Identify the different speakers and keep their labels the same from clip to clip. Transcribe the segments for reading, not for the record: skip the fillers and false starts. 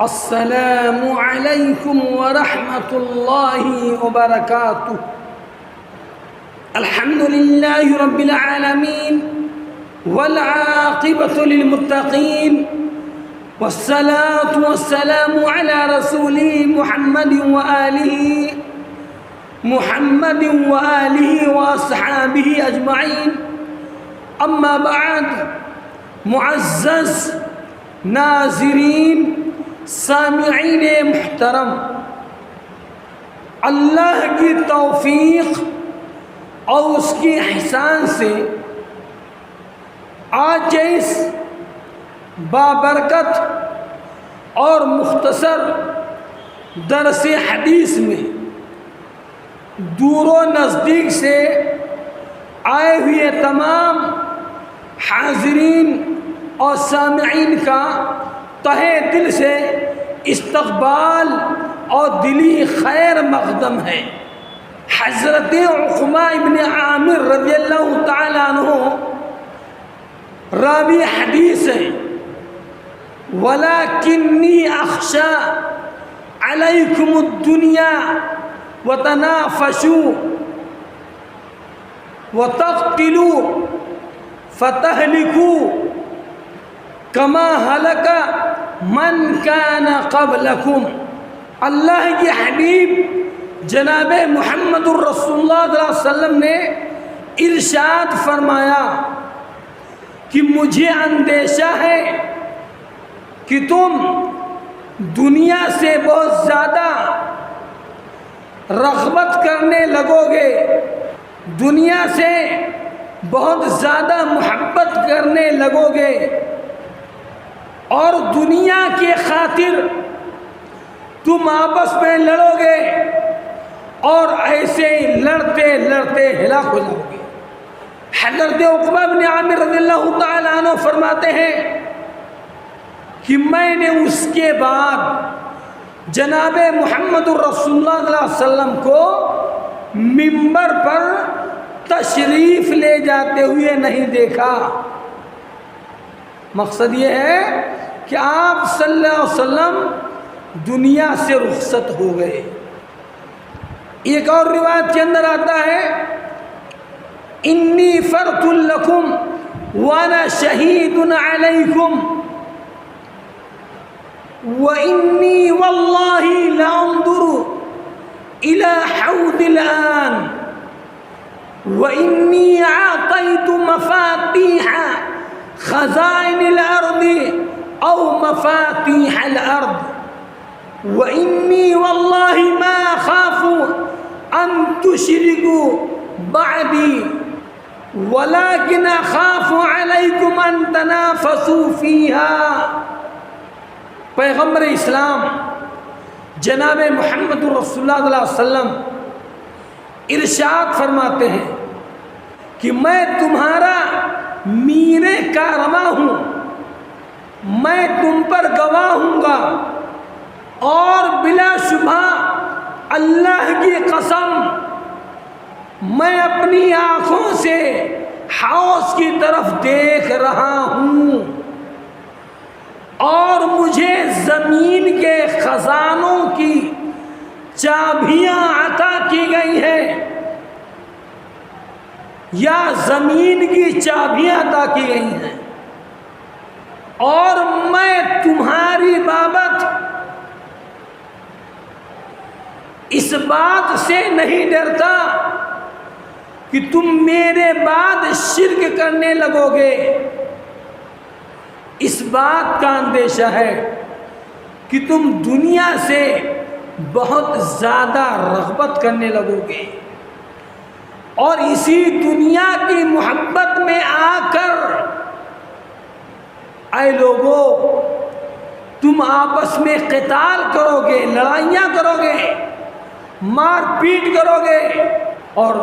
Speaker 1: السلام علیکم ورحمۃ اللہ وبرکاتہ۔ الحمد للہ رب العالمین والعاقبۃ للمتقین والصلاة والسلام علی رسولہ محمد وآلہ واصحابہ اجمعین۔ اما بعد، معزز ناظرین، سامعین محترم، اللہ کی توفیق اور اس کی احسان سے آج اس بابرکت اور مختصر درس حدیث میں دور و نزدیک سے آئے ہوئے تمام حاضرین اور سامعین کا تہہ دل سے استقبال اور دلی خیر مقدم ہے۔ حضرت عقبہ ابن عامر رضی اللہ تعالیٰ عنہ راوی حدیث ہے، وَلَكِنِّي أَخْشَى عَلَيْكُمُ الدُّنْيَا وَتَنَافَسُوا وَتَقْتِلُوا فَتَهْلِكُوا كَمَا هَلَكَ مَنْ كَانَ قَبْلَكُمْ۔ اللہ کے حبیب جناب محمد الرسول اللہ صلی اللہ علیہ وسلم نے ارشاد فرمایا کہ مجھے اندیشہ ہے کہ تم دنیا سے بہت زیادہ رغبت کرنے لگو گے، دنیا سے بہت زیادہ محبت کرنے لگو گے اور دنیا کی خاطر تم آپس میں لڑو گے اور ایسے ہی لڑتے لڑتے ہلاک ہو جاؤ گے۔ حضرت عقبہ بن عامر رضی اللہ تعالیٰ عنہ فرماتے ہیں کہ میں نے اس کے بعد جناب محمد الرسول اللہ صلی اللہ علیہ وسلم کو منبر پر تشریف لے جاتے ہوئے نہیں دیکھا۔ مقصد یہ ہے کہ آپ صلی اللہ علیہ وسلم دنیا سے رخصت ہو گئے۔ ایک اور روایت کے اندر آتا ہے، انی فرط لکم وانا شہید علیکم وانی واللہ لانظر الى حوض الآن وانی اعطیت مفاتیح خزائن الارض او مفاتیح الارض وانی واللہ ما خاف ان تشرکوا بعدی ولكن اخاف علیکم ان تنافسوا فیہا۔ پیغمبر اسلام جناب محمد رسول اللہ صلی اللہ علیہ وسلم ارشاد فرماتے ہیں کہ میں تمہارا میر کارواں ہوں، میں تم پر گواہ ہوں گا اور بلا شبہ اللہ کی قسم میں اپنی آنکھوں سے حوض کی طرف دیکھ رہا ہوں اور مجھے زمین کے خزانوں کی چابیاں عطا کی گئی ہیں، یا زمین کی چابیاں عطا کی گئی ہیں، اور میں تمہاری بابت اس بات سے نہیں ڈرتا کہ تم میرے بعد شرک کرنے لگو گے، اس بات کا اندیشہ ہے کہ تم دنیا سے بہت زیادہ رغبت کرنے لگو گے اور اسی دنیا کی محبت میں آ کر اے لوگوں تم آپس میں قتال کرو گے، لڑائیاں کرو گے، مار پیٹ کرو گے اور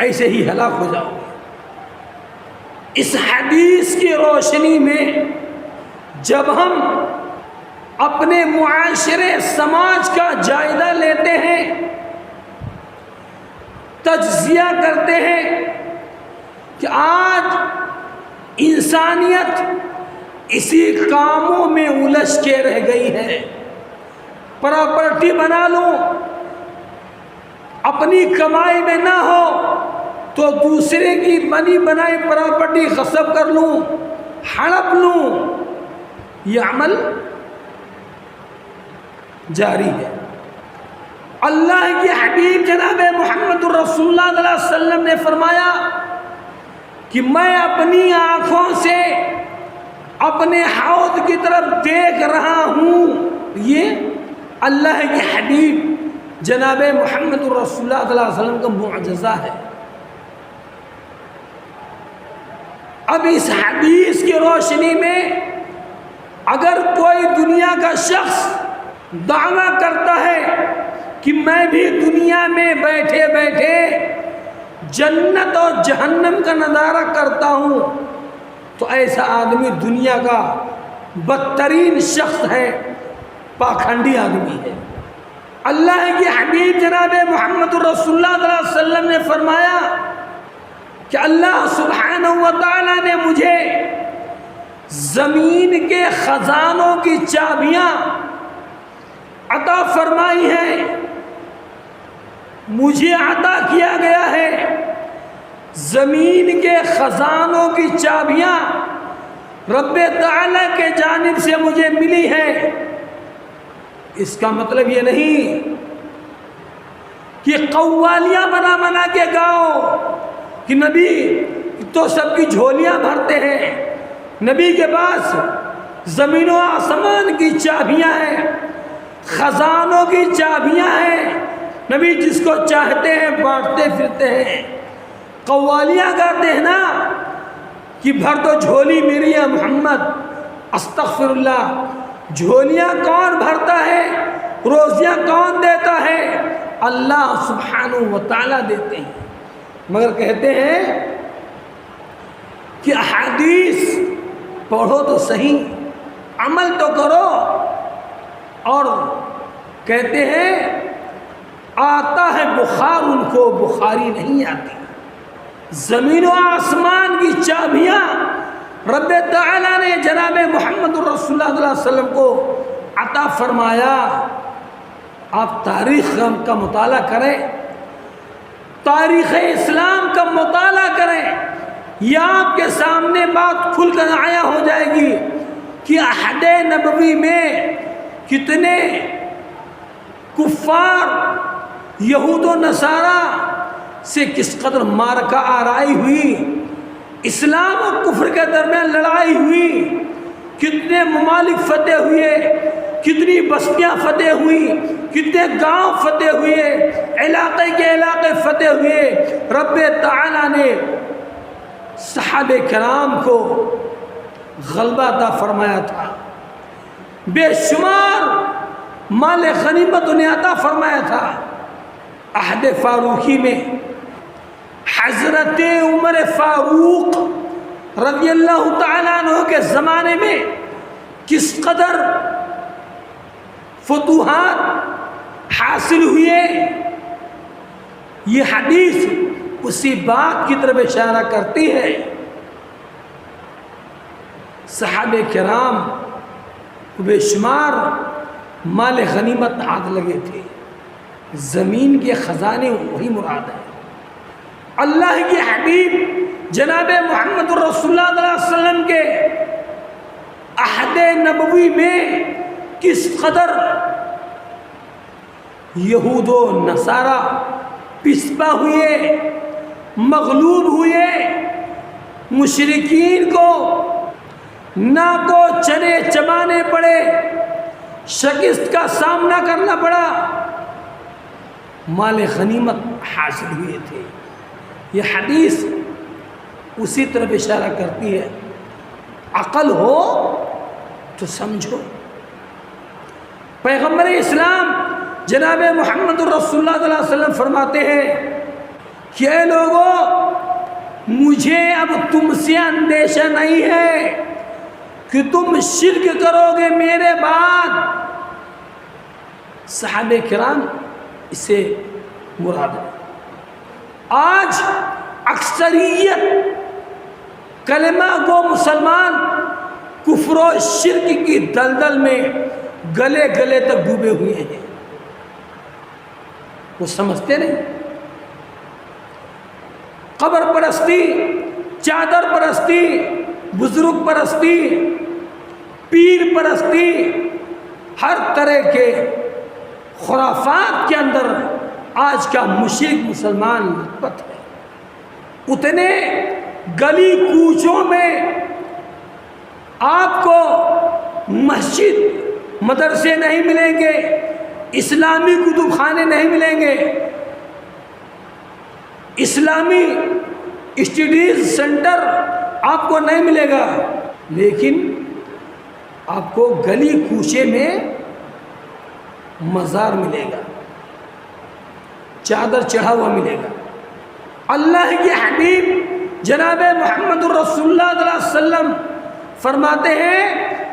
Speaker 1: ایسے ہی ہلاک ہو جاؤ گے۔ اس حدیث کی روشنی میں جب ہم اپنے معاشرے سماج کا جائزہ لیتے ہیں، تجزیہ کرتے ہیں کہ آج انسانیت اسی کاموں میں الجھ کے رہ گئی ہے۔ پراپرٹی بنا لوں، اپنی کمائی میں نہ ہو تو دوسرے کی بنی بنائی پراپرٹی غصب کر لوں، ہڑپ لوں، یہ عمل جاری ہے۔ اللہ کے حبیب جناب محمد الرسول اللہ صلی اللہ علیہ وسلم نے فرمایا کہ میں اپنی آنکھوں سے اپنے حوض کی طرف دیکھ رہا ہوں۔ یہ اللہ کے حبیب جناب محمد الرسول اللہ صلی اللہ علیہ وسلم کا معجزہ ہے۔ اب اس حدیث کی روشنی میں اگر کوئی دنیا کا شخص دعویٰ کرتا ہے کہ میں بھی دنیا میں بیٹھے بیٹھے جنت اور جہنم کا نظارہ کرتا ہوں، تو ایسا آدمی دنیا کا بدترین شخص ہے، پاکھنڈی آدمی ہے۔ اللہ کے حبیب جناب محمد الرسول اللہ صلی اللہ علیہ وسلم نے فرمایا کہ اللہ سبحانہ و تعالیٰ نے مجھے زمین کے خزانوں کی چابیاں عطا فرمائی ہیں، مجھے عطا کیا گیا ہے زمین کے خزانوں کی چابیاں رب تعالیٰ کے جانب سے مجھے ملی ہے۔ اس کا مطلب یہ نہیں کہ قوالیاں بنا بنا کے گاؤ کہ نبی تو سب کی جھولیاں بھرتے ہیں، نبی کے پاس زمین و آسمان کی چابیاں ہیں، خزانوں کی چابیاں ہیں، نبی جس کو چاہتے ہیں بانٹتے پھرتے ہیں۔ قوالیاں گاتے ہیں نا کہ بھر دو جھولی میری ہے محمد، استغفر اللہ۔ جھولیاں کون بھرتا ہے، روزیاں کون دیتا ہے؟ اللہ سبحانہ و تعالیٰ دیتے ہیں، مگر کہتے ہیں کہ احادیث پڑھو تو صحیح، عمل تو کرو، اور کہتے ہیں آتا ہے بخار ان کو بخاری نہیں آتی۔ زمین و آسمان کی چابیاں رب تعالیٰ نے جناب محمد الرسول اللہ صلی اللہ علیہ وسلم کو عطا فرمایا۔ آپ تاریخ کا مطالعہ کریں، تاریخ اسلام کا مطالعہ کریں، یہ آپ کے سامنے بات کھل کر آیا ہو جائے گی کہ عہد نبوی میں کتنے کفار یہود و نصارہ سے کس قدر مارکہ آرائی ہوئی، اسلام و کفر کے درمیان لڑائی ہوئی، کتنے ممالک فتح ہوئے، کتنی بستیاں فتح ہوئی، کتنے گاؤں فتح ہوئے، علاقے کے علاقے فتح ہوئے۔ رب تعالیٰ نے صحابہ کرام کو غلبہ عطا فرمایا تھا، بے شمار مال غنیمت انہیں عطا فرمایا تھا۔ عہد فاروقی میں حضرت عمر فاروق رضی اللہ تعالیٰ عنہ کے زمانے میں کس قدر فتوحات حاصل ہوئے، یہ حدیث اسی بات کی طرف اشارہ کرتی ہے۔ صحابہ کرام کو بے شمار مال غنیمت ہاتھ لگے تھے، زمین کے خزانے وہی مراد ہے۔ اللہ کے حبیب جناب محمد الرسول اللہ صلی اللہ علیہ وسلم کے عہد نبوی میں کس قدر یہود و نصارہ پسپا ہوئے، مغلوب ہوئے، مشرکین کو ناکو چنے چبانے پڑے، شکست کا سامنا کرنا پڑا، مال غنیمت حاصل ہوئے تھے۔ یہ حدیث اسی طرف اشارہ کرتی ہے۔ عقل ہو تو سمجھو۔ پیغمبر اسلام جناب محمد الرسول اللہ صلی اللہ علیہ وسلم فرماتے ہیں کہ اے لوگوں، مجھے اب تم سے اندیشہ نہیں ہے کہ تم شرک کرو گے میرے بعد۔ صحابہ کرام اس سے مراد ہے۔ آج اکثریت کلمہ گو مسلمان کفر و شرک کی دلدل میں گلے گلے تک ڈوبے ہوئے ہیں. وہ سمجھتے نہیں. قبر پرستی، چادر پرستی، بزرگ پرستی، پیر پرستی، ہر طرح کے خرافات کے اندر آج کا مشرک مسلمان لطفت ہے. اتنے گلی کوچوں میں آپ کو مسجد مدرسے نہیں ملیں گے، اسلامی کتب خانے نہیں ملیں گے، اسلامی اسٹڈیز سینٹر آپ کو نہیں ملے گا، لیکن آپ کو گلی کوچے میں مزار ملے گا، چادر چڑھا ہوا ملے گا. اللہ کے حبیب جناب محمد الرسول اللہ صلی اللہ علیہ وسلم فرماتے ہیں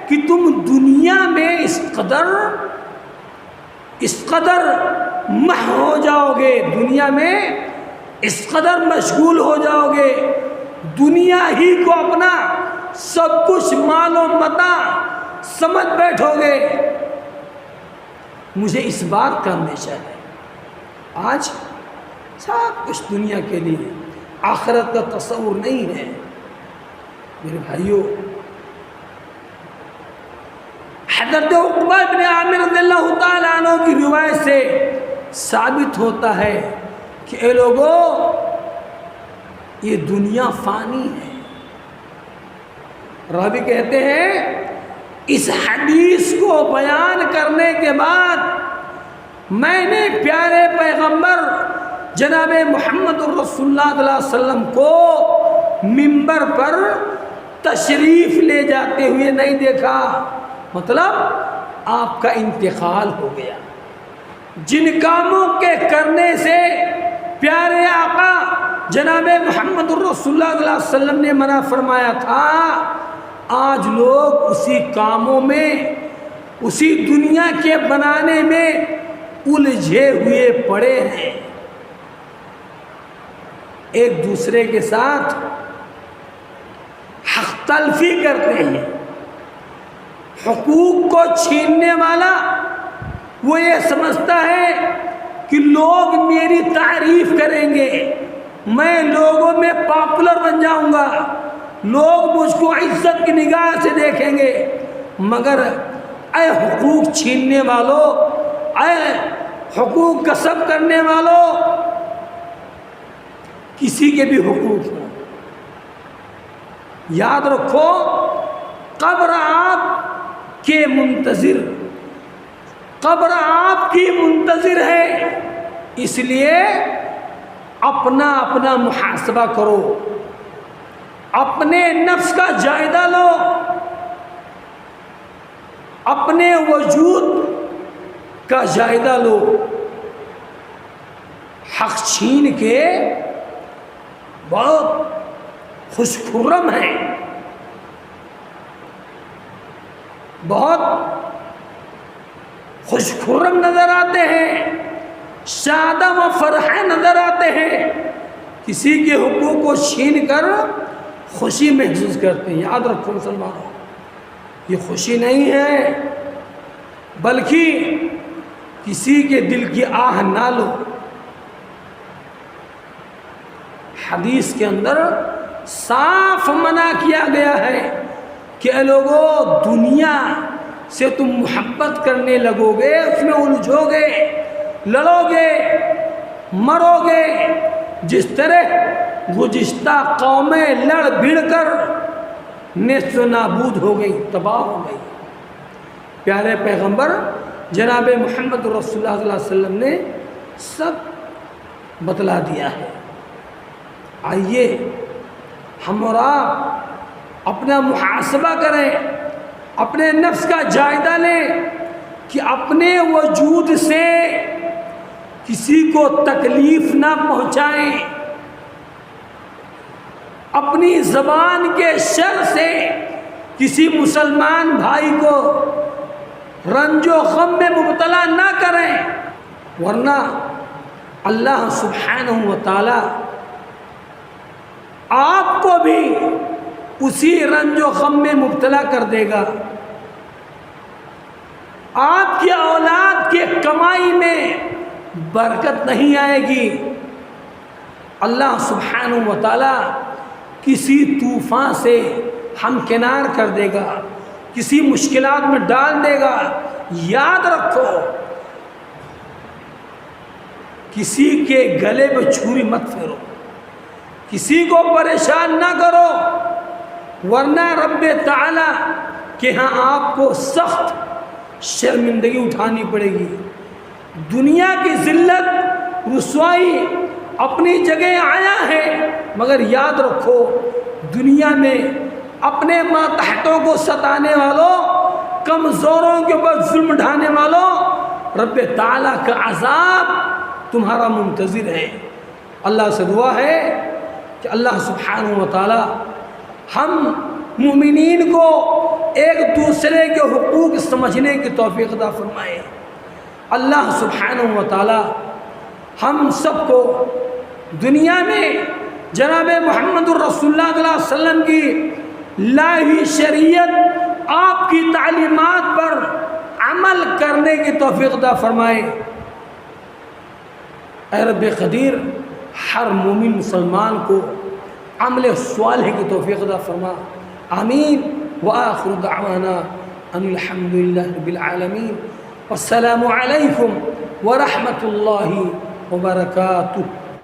Speaker 1: کہ تم دنیا میں اس قدر محو ہو جاؤ گے، دنیا میں اس قدر مشغول ہو جاؤ گے، دنیا ہی کو اپنا سب کچھ مال و متاع سمجھ بیٹھو گے. مجھے اس بات کا اندیشہ ہے. آج سب کچھ دنیا کے لیے، آخرت کا تصور نہیں ہے. میرے بھائیوں، حضرت عقبہ بن عامر رضی اللہ تعالیٰ عنہ کی روایت سے ثابت ہوتا ہے کہ اے لوگوں، یہ دنیا فانی ہے. راوی کہتے ہیں اس حدیث کو بیان کرنے کے بعد میں نے پیارے پیغمبر جناب محمد الرسول اللہ صلی اللہ علیہ وسلم کو منبر پر تشریف لے جاتے ہوئے نہیں دیکھا. مطلب آپ کا انتقال ہو گیا. جن کاموں کے کرنے سے پیارے آقا جناب محمد الرسول اللہ صلی اللہ علیہ وسلم نے منع فرمایا تھا، آج لوگ اسی کاموں میں، اسی دنیا کے بنانے میں الجھے ہوئے پڑے ہیں. ایک دوسرے کے ساتھ حق تلفی کرتے ہیں. حقوق کو چھیننے والا وہ یہ سمجھتا ہے کہ لوگ میری تعریف کریں گے، میں لوگوں میں پاپولر بن جاؤں گا، لوگ مجھ کو عزت کی نگاہ سے دیکھیں گے. مگر اے حقوق چھیننے والوں، اے حقوق غصب کرنے والوں، کسی کے بھی حقوق ہوں، یاد رکھو قبر آپ کے منتظر، قبر آپ کی منتظر ہے. اس لیے اپنا اپنا محاسبہ کرو، اپنے نفس کا جائزہ لو، اپنے وجود کا جائزہ لو. حق چھین کے بہت خوش خرم ہیں، بہت خوش خرم نظر آتے ہیں، شادم و فرح نظر آتے ہیں، کسی کے حقوق کو چھین کر خوشی محسوس کرتے ہیں. یاد رکھو مسلمانوں، یہ خوشی نہیں ہے، بلکہ کسی کے دل کی آہ نہ لو. حدیث کے اندر صاف منع کیا گیا ہے کہ اے لوگوں، دنیا سے تم محبت کرنے لگو گے، اس میں الجھو گے، لڑو گے، مرو گے، جس طرح گزشتہ قومیں لڑ بھڑ کر نیست و نابود ہو گئی، تباہ ہو گئی. پیارے پیغمبر جناب محمد رسول اللہ صلی اللہ علیہ وسلم نے سب بتلا دیا ہے. آئیے ہم اور آپ اپنا محاسبہ کریں، اپنے نفس کا جائزہ لیں کہ اپنے وجود سے کسی کو تکلیف نہ پہنچائیں، اپنی زبان کے شر سے کسی مسلمان بھائی کو رنج و غم میں مبتلا نہ کریں، ورنہ اللہ سبحانہ و تعالی آپ کو بھی اسی رنج و غم میں مبتلا کر دے گا. آپ کی اولاد کے کمائی میں برکت نہیں آئے گی. اللہ سبحانہ و تعالی کسی طوفان سے ہمکنار کر دے گا، کسی مشکلات میں ڈال دے گا. یاد رکھو، کسی کے گلے پہ چھری مت پھیرو، کسی کو پریشان نہ کرو، ورنہ رب تعالی کہ ہاں آپ کو سخت شرمندگی اٹھانی پڑے گی. دنیا کی ذلت رسوائی اپنی جگہ آیا ہے، مگر یاد رکھو دنیا میں اپنے ماتحتوں کو ستانے والوں، کمزوروں کے اوپر ظلم ڈھانے والوں، رب تعالیٰ کا عذاب تمہارا منتظر ہے. اللہ سے دعا ہے کہ اللہ سبحانہ و تعالی ہم مومنین کو ایک دوسرے کے حقوق سمجھنے کی توفیق عطا فرمائے. اللہ سبحانہ و تعالی ہم سب کو دنیا میں جناب محمد الرسول اللہ صلی اللہ علیہ وسلم کی لائی شریعت، آپ کی تعلیمات پر عمل کرنے کی توفیق عطا فرمائے. اے رب قدیر، ہر مومن مسلمان کو عمل صالح کی توفیق عطا فرما. آمین. وآخر دعوانا ان الحمد للہ رب العالمین. والسلام علیکم ورحمۃ اللہ وبرکاتہ.